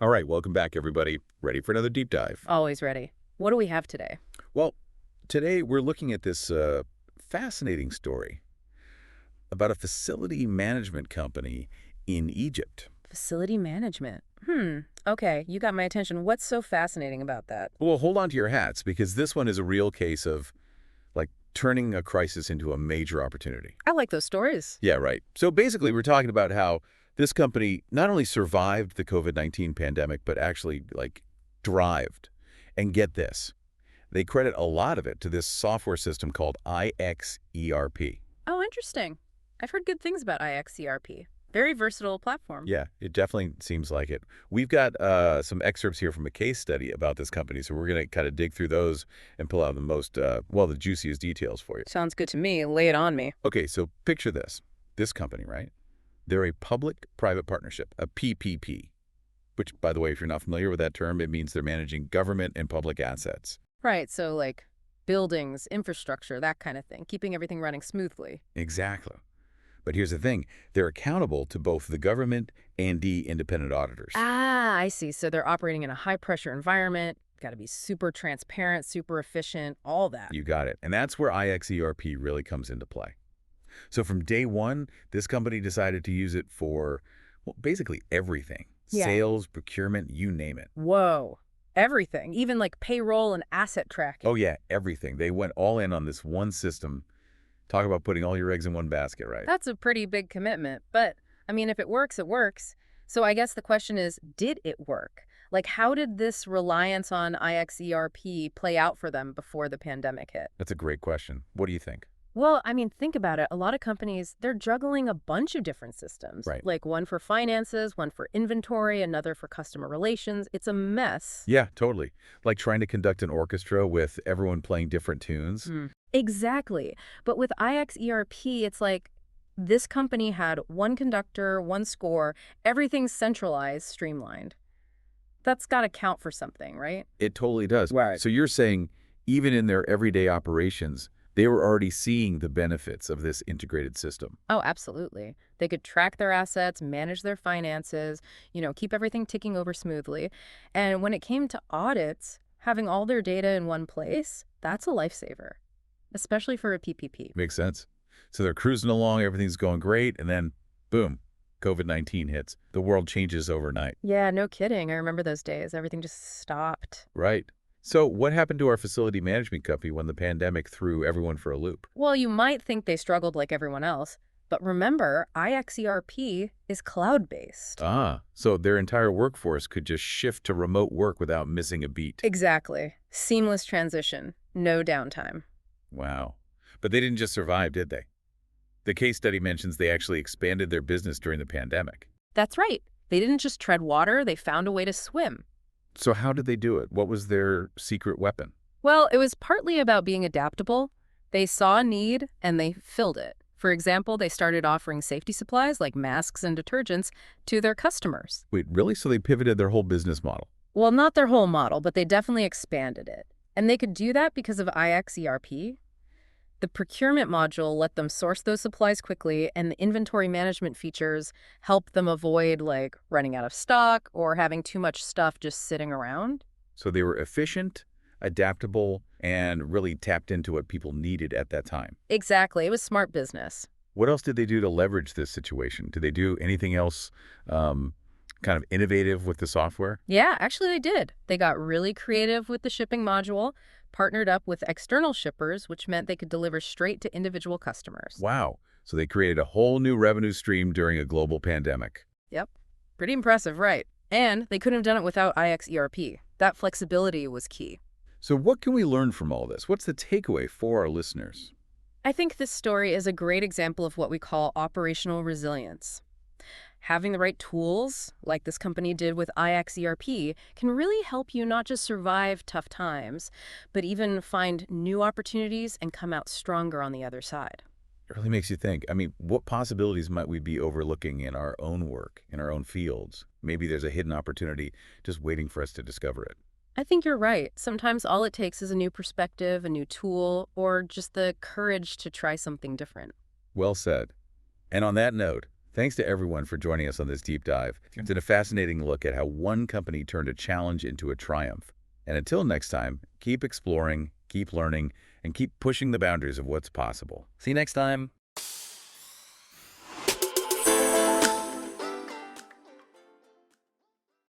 All right, welcome back, everybody. Ready for another deep dive? Always ready. What do we have today? Well, today we're looking at this fascinating story about a facility management company in Egypt. Facility management. Okay, you got my attention. What's so fascinating about that? Well, hold on to your hats because this one is a real case of, like, turning a crisis into a major opportunity. I like those stories. Yeah, right. So basically, we're talking about how this company not only survived the COVID-19 pandemic, but actually, like, thrived. And get this. They credit a lot of it to this software system called IXERP. Oh, interesting. I've heard good things about IXERP. Very versatile platform. Yeah, it definitely seems like it. We've got some excerpts here from a case study about this company, so we're going to kind of dig through those and pull out the most, the juiciest details for you. Sounds good to me. Lay it on me. Okay, so picture this. This company, right? They're a public-private partnership, a PPP, which, by the way, if you're not familiar with that term, it means they're managing government and public assets. Right, so like buildings, infrastructure, that kind of thing, keeping everything running smoothly. Exactly. But here's the thing. They're accountable to both the government and the independent auditors. Ah, I see. So they're operating in a high-pressure environment, got to be super transparent, super efficient, all that. You got it. And that's where IXERP really comes into play. So from day one, this company decided to use it for, well, basically everything. Yeah. Sales, procurement, you name it. Whoa. Everything, even like payroll and asset tracking. Oh, yeah, everything. They went all in on this one system. Talk about putting all your eggs in one basket, right? That's a pretty big commitment. But, I mean, if it works, it works. So I guess the question is, did it work? Like, how did this reliance on IXERP play out for them before the pandemic hit? That's a great question. What do you think? Well, I mean, think about it. A lot of companies, they're juggling a bunch of different systems. Right. Like one for finances, one for inventory, another for customer relations. It's a mess. Yeah, totally. Like trying to conduct an orchestra with everyone playing different tunes. Exactly. But with IXERP, it's like this company had one conductor, one score, everything's centralized, streamlined. That's got to count for something, right? It totally does. Right. So you're saying even in their everyday operations, they were already seeing the benefits of this integrated system. Oh, absolutely. They could track their assets, manage their finances, keep everything ticking over smoothly. And when it came to audits, having all their data in one place, that's a lifesaver, especially for a PPP. Makes sense. So they're cruising along, everything's going great, and then, boom, COVID-19 hits. The world changes overnight. Yeah, no kidding. I remember those days. Everything just stopped. Right. So what happened to our facility management company when the pandemic threw everyone for a loop? Well, you might think they struggled like everyone else, but remember, IXERP is cloud-based. Ah, so their entire workforce could just shift to remote work without missing a beat. Exactly. Seamless transition. No downtime. Wow. But they didn't just survive, did they? The case study mentions they actually expanded their business during the pandemic. That's right. They didn't just tread water, they found a way to swim. So how did they do it? What was their secret weapon? Well, it was partly about being adaptable. They saw a need and they filled it. For example, they started offering safety supplies like masks and detergents to their customers. Wait, really? So they pivoted their whole business model? Well, not their whole model, but they definitely expanded it. And they could do that because of IXERP. The procurement module let them source those supplies quickly, and the inventory management features help them avoid, like, running out of stock or having too much stuff just sitting around. So they were efficient, adaptable, and really tapped into what people needed at that time. Exactly. It was smart business. What else did they do to leverage this situation? Did they do anything else kind of innovative with the software? Yeah, actually they did. They got really creative with the shipping module, partnered up with external shippers, which meant they could deliver straight to individual customers. Wow. So they created a whole new revenue stream during a global pandemic. Yep. Pretty impressive, right? And they couldn't have done it without IXERP. That flexibility was key. So what can we learn from all this? What's the takeaway for our listeners? I think this story is a great example of what we call operational resilience. Having the right tools, like this company did with IXERP, can really help you not just survive tough times, but even find new opportunities and come out stronger on the other side. It really makes you think. I mean, what possibilities might we be overlooking in our own work, in our own fields? Maybe there's a hidden opportunity just waiting for us to discover it. I think you're right. Sometimes all it takes is a new perspective, a new tool, or just the courage to try something different. Well said. And on that note, Thanks to everyone for joining us on this deep dive. It's been a fascinating look at how one company turned a challenge into a triumph. And until next time, keep exploring, keep learning, and keep pushing the boundaries of what's possible. See you next time.